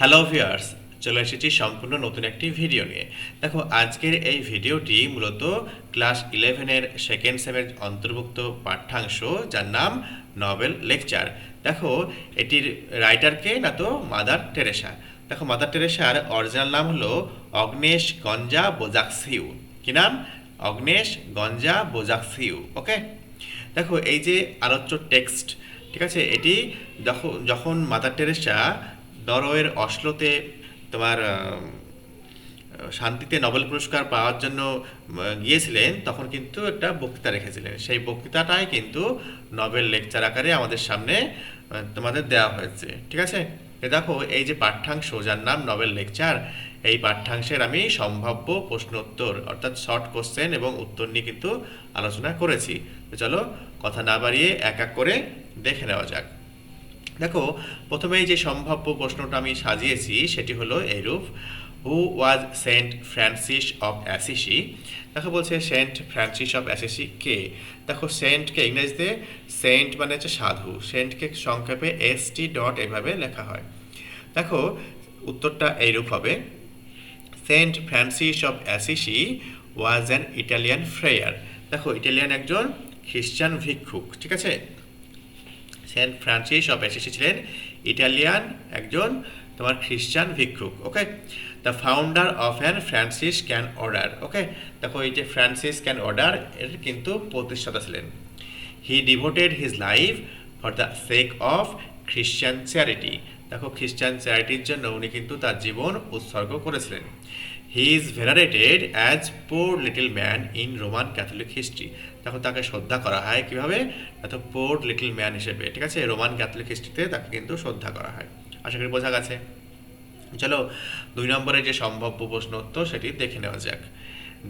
Hello viewers, চলে এসেছি সম্পূর্ণ নতুন একটি ভিডিও নিয়ে। দেখো, আজকের এই ভিডিওটি মূলত ক্লাস 11-এর সেকেন্ড সেমের অন্তর্ভুক্ত পাঠ্যাংশ, যার নাম নবেল লেকচার। দেখো, এটির রাইটারকে না তো মাদার টেরেসা। দেখো, মাদার টেরেসার অরিজিনাল নাম হলো অগ্নেশ গঞ্জা বোজাকসিউ। কি নাম? অগ্নেশ গঞ্জা বোজাকসিউ। ওকে। দেখো, এই যে আলোচ্য টেক্সট, ঠিক আছে, এটি যখন মাদার টেরেসা নরওয়ের অসলোতে তোমার শান্তিতে নোবেল পুরস্কার পাওয়ার জন্য গিয়েছিলেন, তখন কিন্তু একটা বক্তৃতা রেখেছিলেন। সেই বক্তৃতাটাই কিন্তু নোবেল লেকচার আকারে আমাদের সামনে তোমাদের দেওয়া হয়েছে। ঠিক আছে। দেখো, এই যে পাঠ্যাংশ, যার নাম নোবেল লেকচার, এই পাঠ্যাংশের আমি সম্ভাব্য প্রশ্ন উত্তর অর্থাৎ শর্ট কোশ্চেন এবং উত্তর নিয়ে কিন্তু আলোচনা করেছি। তো চলো, কথা না বাড়িয়ে এক এক করে দেখে নেওয়া যাক। দেখো, প্রথমেই যে সম্ভাব্য প্রশ্নটা আমি সাজিয়েছি সেটি হলো এইরূপ: হু ওয়াজ সেন্ট ফ্রান্সিস অফ অ্যাসিসি? দেখো, বলছে সেন্ট ফ্রান্সিস অফ অ্যাসিসি কে? দেখো, সেন্টকে ইংরেজিতে সেন্ট মানে হচ্ছে সাধু, সেন্টকে সংক্ষেপে ST ডট এভাবে লেখা হয়। দেখো, উত্তরটা এইরূপ হবে: Saint Francis of Assisi was an Italian friar. দেখো, ইটালিয়ান একজন খ্রিস্টান ভিক্ষুক। ঠিক আছে। সেন্ট ফ্রান্সিস অফ অ্যাসিসি ছিলেন ইটালিয়ান একজন তোমার খ্রিস্টান ভিক্ষুক। Okay. The founder of an Franciscan order. Okay. দেখো, এই যে ফ্রান্সিস ক্যান অর্ডার এর কিন্তু প্রতিষ্ঠাতা ছিলেন। He devoted his life for the sake of Christian charity. দেখো, খ্রিস্টান চ্যারিটির জন্য উনি কিন্তু তার জীবন উৎসর্গ করেছিলেন। He is venerated as poor little man in Roman Catholic history. দেখো, তাকে শ্রদ্ধা করা হয় কিভাবে? এত পোর লিটল ম্যান হিসেবে। ঠিক আছে। রোমান ক্যাথলিক হিস্ট্রিতে তাকে কিন্তু শ্রদ্ধা করা হয়। আশা করি বোঝা গেছে। চলো, 2 নম্বরের যে সম্ভাব্য প্রশ্ন উত্তর সেটি দেখে নেওয়া যাক।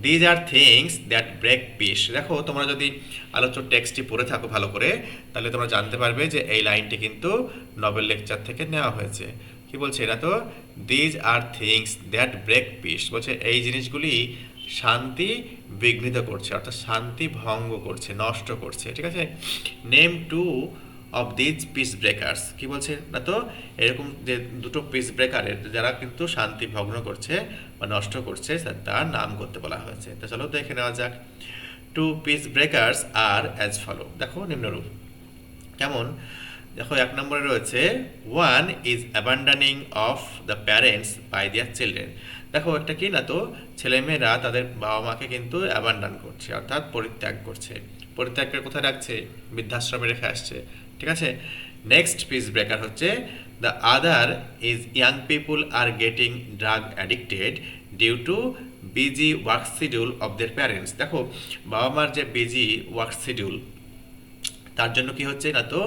These are things that break peace. দেখো, তোমরা যদি আলোচ্য টেক্সটটি পড়ে থাকো ভালো করে, তাহলে তোমরা জানতে পারবে যে এই লাইনটি কিন্তু নোবেল লেকচার থেকে নেওয়া হয়েছে। কি বলছে এটা? তো these are things that break peace বলছে এই জিনিসগুলি শান্তি বিঘ্নিত করছে, অর্থাৎ শান্তি ভঙ্গ করছে, নষ্ট করছে। ঠিক আছে। Name two of these peace breakers. কি বলছে না তো? এরকম যে দুটো পিস ব্রেকারের যারা কিন্তু শান্তি ভগ্ন করছে বা নষ্ট করছে, তার নাম করতে বলা হয়েছে। তো চলো দেখে নেওয়া যাক। Two peace breakers are as follow. দেখো, নিম্নরূপ। কেমন? দেখো, 1 নম্বরে রয়েছে one is abandoning of the parents by their children. দেখো, একটা কি না তো, ছেলেমেয়েরা তাদের বাবা মাকে কিন্তু অ্যাবান্ডান করছে, অর্থাৎ পরিত্যাগ করছে। পরিত্যাগ করে কোথায় রাখছে? বৃদ্ধাশ্রমে রেখে আসছে। ঠিক আছে। নেক্সট পিস ব্রেকার হচ্ছে the other is young people are getting drug addicted due to busy work schedule of their parents. দেখো, বাবা মার যে বিজি ওয়ার্ক শিডিউল, তার জন্য কি হচ্ছে না তো,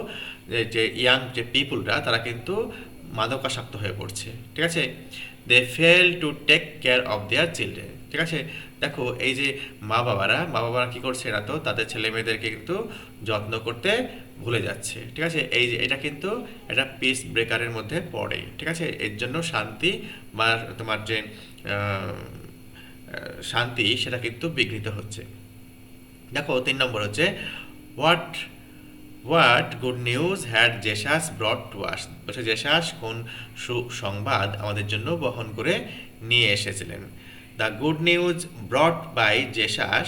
যে ইয়াং যে পিপুলরা তারা কিন্তু মাদকাসক্ত হয়ে পড়ছে। ঠিক আছে। They fail to take care of their children. ঠিক আছে। দেখো, এই যে মা বাবারা কি করছে না তো, তাদের ছেলে মেয়েদেরকে কিন্তু যত্ন করতে ভুলে যাচ্ছে। ঠিক আছে। এই যে এটা কিন্তু এটা পিস ব্রেকারের মধ্যে পড়ে। ঠিক আছে। এর জন্য শান্তি বা তোমার যে শান্তি সেটা কিন্তু বিঘ্নিত হচ্ছে। দেখো, 3 নম্বর হচ্ছে what what good news had Jesus ব্রট to us. বলছে জেসাস কোন সুসংবাদ আমাদের জন্য বহন করে নিয়ে এসেছিলেন। The good news brought by Jesus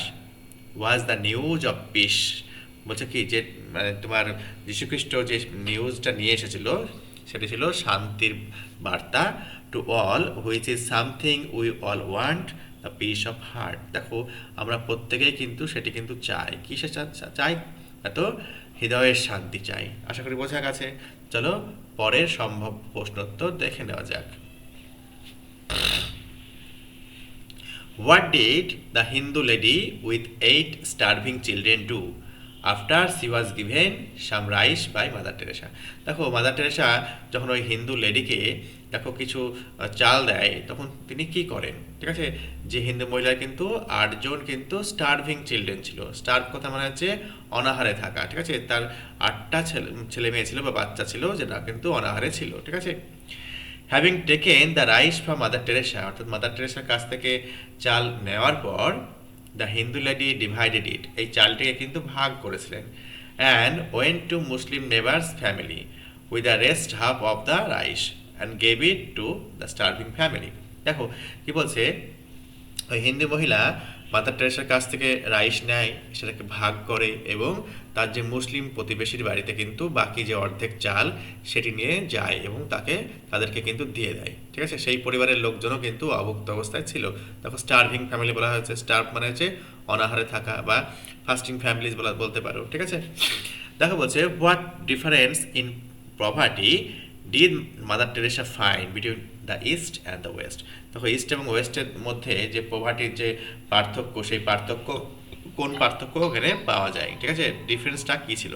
was the news of peace. বলছে কি যে মানে তোমার যীশুখ্রিস্ট যে নিউজটা নিয়ে এসেছিল সেটা ছিল শান্তির বার্তা। To all which is something we all want the piece of heart. দেখো, আমরা প্রত্যেকেই কিন্তু সেটি কিন্তু চাই। কি সে চাই? এত হৃদয়ের শান্তি চাই। আশা করি বোঝা গেছে। চলো, পরের সম্ভব প্রশ্নোত্তর দেখে নেওয়া যাক। What did the Hindu lady with 8 starving children do after she was given some rice by Mother Teresa? দেখো, মাদার টেরেসা যখন ওই হিন্দু লেডিকে দেখো কিছু চাল দেয়, তখন তিনি কি করেন? ঠিক আছে। যে হিন্দু মহিলার কিন্তু 8 জন কিন্তু স্টার্ভিং চিলড্রেন ছিল। স্টার্ভ কথা মানে হচ্ছে অনাহারে থাকা। ঠিক আছে। তার 8টা ছেলে মেয়ে ছিল বা বাচ্চা ছিল যেটা কিন্তু অনাহারে ছিল। ঠিক আছে। Having taken the rice from mother Teresa, অর্থাৎ মাদার টেরেসার কাছ থেকে চাল নেওয়ার পর দ্য হিন্দু লেডি ডিভাইডেড ইট, এই চালটিকে কিন্তু ভাগ করেছিলেন। And went to Muslim neighbours family with the rest half of the rice. and gave it to the starving family. দেখো কি বলছে, ওই হিন্দু মহিলা মাদার টেরেসার কাছ থেকে রাইস নেয়, সেটাকে ভাগ করে এবং তার যে মুসলিম প্রতিবেশীর বাড়িতে কিন্তু বাকি যে অর্ধেক চাল সেটি নিয়ে যায় এবং তাদেরকে কিন্তু দিয়ে দেয়। ঠিক আছে, সেই পরিবারের লোকজনও কিন্তু অভুক্ত অবস্থায় ছিল। দেখো স্টার্ভিং ফ্যামিলি বলা হয়েছে, স্টার্ভ মানে হচ্ছে অনাহারে থাকা বা ফাস্টিং ফ্যামিলিজ বলতে পারো। ঠিক আছে, দেখো বলছে what difference in poverty did Mother Teresa find between the east and the West. দেখো ইস্ট এবং ওয়েস্টের মধ্যে যে পভার্টির যে পার্থক্য, সেই পার্থক্য কোন পার্থক্য ওখানে পাওয়া যায়। ঠিক আছে, ডিফারেন্সটা কী ছিল?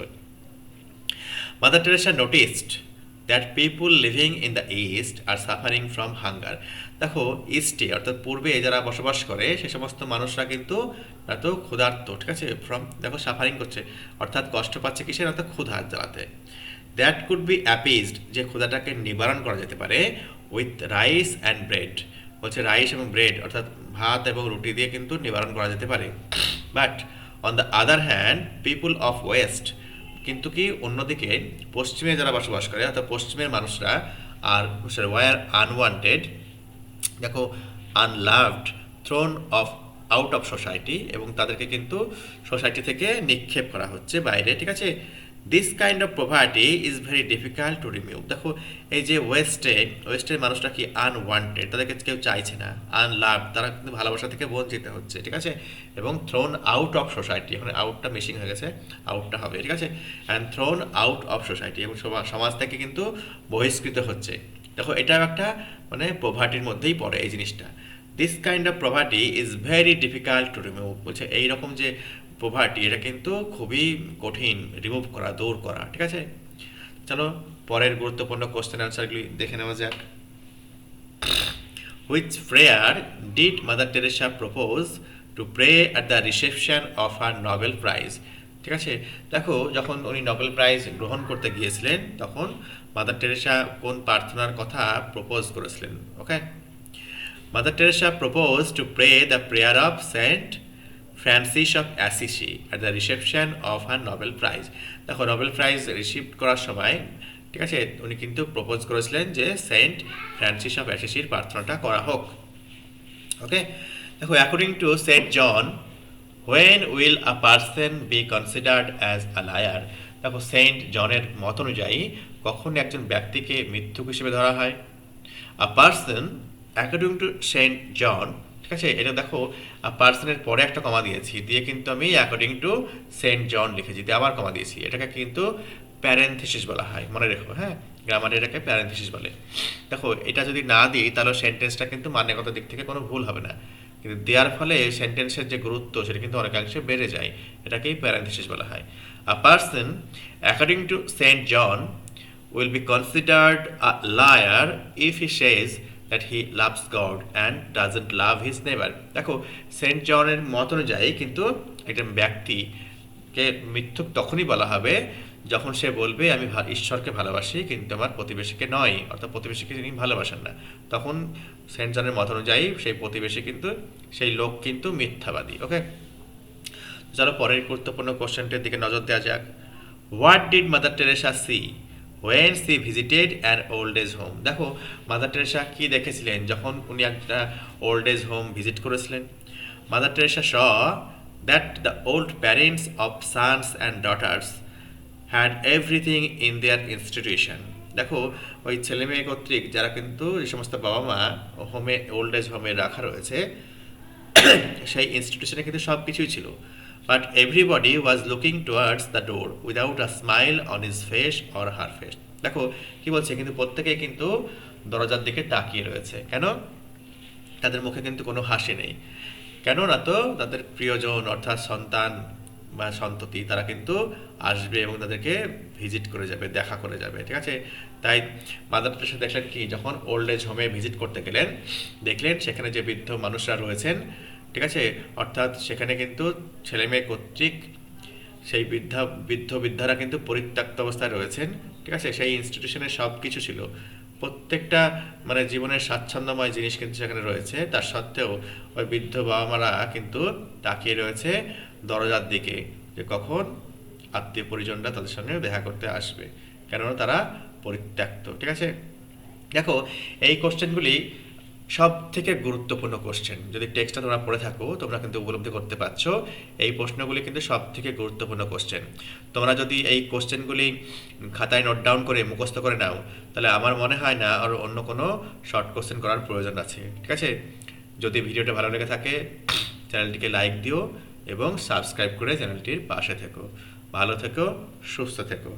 Mother Teresa noticed that people living in the east are suffering from hunger. দেখো ইস্টে অর্থাৎ পূর্বে যারা বসবাস করে সে সমস্ত মানুষরা কিন্তু এত ক্ষুধার্ত। ঠিক আছে, দেখো সাফারিং করছে অর্থাৎ কষ্ট পাচ্ছে কিসের, অর্থাৎ ক্ষুধার জ্বালাতে। দ্যাট কুড বি অ্যাপিজড, যে ক্ষুধাটাকে নিবারণ করা যেতে পারে, উইথ রাইস অ্যান্ড ব্রেড। বলছে রাইস এবং ব্রেড অর্থাৎ ভাত এবং রুটি দিয়ে কিন্তু নিবারণ করা যেতে পারে। But on the other hand people of West, কিন্তু কি অন্যদিকে পশ্চিমে যারা বসবাস করে অর্থাৎ পশ্চিমের মানুষরা আর ওয়ার আনওয়ান্টেড, দেখো unloved, thrown of out of society, এবং তাদেরকে কিন্তু সোসাইটি থেকে নিক্ষেপ করা হচ্ছে বাইরে। ঠিক আছে, this kind of poverty is very difficult to remove. দেখো এই যে ওয়েস্টের মানুষরা কি আনওয়ান্টেড, তাদেরকে কেউ চাইছে না, আনলাভ, তারা কিন্তু ভালোবাসা থেকে বঞ্চিত হচ্ছে। ঠিক আছে, এবং থ্রোন আউট অফ সোসাইটি, এখন আউটটা মিসিং হয়ে গেছে, আউটটা হবে। ঠিক আছে, and thrown out of society, এবং সমাজ থেকে কিন্তু বহিষ্কৃত হচ্ছে। দেখো এটাও একটা মানে পভার্টির মধ্যেই পড়ে এই জিনিসটা। This kind of poverty is very difficult to remove. বলছে এইরকম যে পভার্টি এটা কিন্তু খুবই কঠিন রিমুভ করা, দূর করা। ঠিক আছে, চলো পরের গুরুত্বপূর্ণ কোশ্চেন আনসারগুলি দেখে নেওয়া যাক। Which prayer did Mother Teresa propose to pray at the reception of her Nobel prize. ঠিক আছে, দেখো যখন উনি নোবেল প্রাইজ গ্রহণ করতে গিয়েছিলেন তখন মাদার টেরেসা কোন প্রার্থনার কথা প্রপোজ করেছিলেন? Okay, Mother Teresa propose to pray the prayer of Saint Francis of Assisi at the reception of her Nobel prize. দেখো নোবেল প্রাইজ রিসিভ করার সময়, ঠিক আছে, উনি কিন্তু প্রপোজ করেছিলেন যে সেন্ট ফ্রান্সিস অফ অ্যাসিসির প্রার্থনাটা করা হোক। ওকে, দেখো according to Saint John, when will a person be considered as a liar. দেখো সেন্ট জনের মত অনুযায়ী কখন একজন ব্যক্তিকে মিথ্যুক হিসেবে ধরা হয়? A person according to Saint John, ঠিক আছে, এটা দেখো পার্সনের পরে একটা কমা দিয়েছি, দিয়ে কিন্তু আমি অ্যাকর্ডিং টু সেন্ট জন লিখেছি, দিয়ে আবার কমা দিয়েছি, এটাকে কিন্তু প্যারেনথেসিস বলা হয়, মনে রেখো। হ্যাঁ, গ্রামারে এটাকে প্যারেনথেসিস বলে। দেখো এটা যদি না দিই তাহলে সেন্টেন্সটা কিন্তু মানগত দিক থেকে কোনো ভুল হবে না, কিন্তু দেওয়ার ফলে সেন্টেন্সের যে গুরুত্ব সেটা কিন্তু অনেকাংশে বেড়ে যায়, এটাকেই প্যারেনথেসিস বলা হয়। A person according to Saint John will be considered a liar if he says that he loves God and doesn't love his neighbor. দেখো সেন্ট জনের মত অনুযায়ী কিন্তু একজন ব্যক্তিকে মিথ্যুক তখনই বলা হবে যখন সে বলবে আমি ঈশ্বরকে ভালোবাসি কিন্তু আমার প্রতিবেশীকে নয়, অর্থাৎ প্রতিবেশীকে তিনি ভালোবাসেন না, তখন সেন্ট জনের মত অনুযায়ী সেই প্রতিবেশী কিন্তু সেই লোক কিন্তু মিথ্যাবাদী। ওকে, চলো পরের গুরুত্বপূর্ণ কোশ্চেনটির দিকে নজর দেওয়া যাক। What did Mother Teresa see when she visited an old age home? দেখো মাদার টেরেসা কি দেখেছিলেন যখন উনি একটা ওল্ড এজ হোম ভিজিট করেছিলেন? Mother Teresa saw that the old parents of sons and daughters had everything in their institution. দেখো ওই ছেলে মেয়ে কর্তৃক যারা কিন্তু এই সমস্ত বাবা মা হোমে, ওল্ড এজ হোমে রাখা রয়েছে, সেই ইনস্টিটিউশনে কিন্তু সব কিছুই ছিল। But everybody was looking towards the door without a smile on his face or her face. দেখো কি বলছে, কিন্তু প্রত্যেকেই কিন্তু দরজার দিকে তাকিয়ে রয়েছে। কেন? তাদের মুখে কিন্তু কোনো হাসি নেই। কেন না তো তাদের প্রিয়জন অর্থাৎ সন্তান বা সন্ততি তারা কিন্তু আসবে এবং তাদেরকে ভিজিট করে যাবে, দেখা করে যাবে। ঠিক আছে, তাই মাদার টেরেসা দেখলেন কি, যখন ওল্ড এজ হোমে ভিজিট করতে গেলেন দেখলেন সেখানে যে বৃদ্ধ মানুষরা রয়েছেন, ঠিক আছে, অর্থাৎ সেখানে কিন্তু ছেলে মেয়ে কর্তৃক সেই বৃদ্ধরা কিন্তু পরিত্যক্ত অবস্থায় রয়েছেন। ঠিক আছে, সেই ইনস্টিটিউশনে সব কিছু ছিল, প্রত্যেকটা মানে জীবনের স্বাচ্ছন্দ্যময় জিনিস কিন্তু সেখানে রয়েছে, তার সত্ত্বেও ওই বৃদ্ধ বাবা মারা কিন্তু তাকিয়ে রয়েছে দরজার দিকে যে কখন আত্মীয় পরিজনরা তাদের সঙ্গে দেখা করতে আসবে, কেননা তারা পরিত্যক্ত। ঠিক আছে, দেখো এই কোশ্চেনগুলি সব থেকে গুরুত্বপূর্ণ কোশ্চেন। যদি টেক্সটটা তোমরা পড়ে থাকো তোমরা কিন্তু উপলব্ধি করতে পারছো এই প্রশ্নগুলি কিন্তু সব থেকে গুরুত্বপূর্ণ কোশ্চেন। তোমরা যদি এই কোশ্চেনগুলি খাতায় নোট ডাউন করে মুখস্থ করে নাও তাহলে আমার মনে হয় না আর অন্য কোনো শর্ট কোশ্চেন করার প্রয়োজন আছে। ঠিক আছে, যদি ভিডিওটা ভালো লেগে থাকে চ্যানেলটিকে লাইক দিও এবং সাবস্ক্রাইব করে চ্যানেলটির পাশে থেকো। ভালো থেকো, সুস্থ থেকো।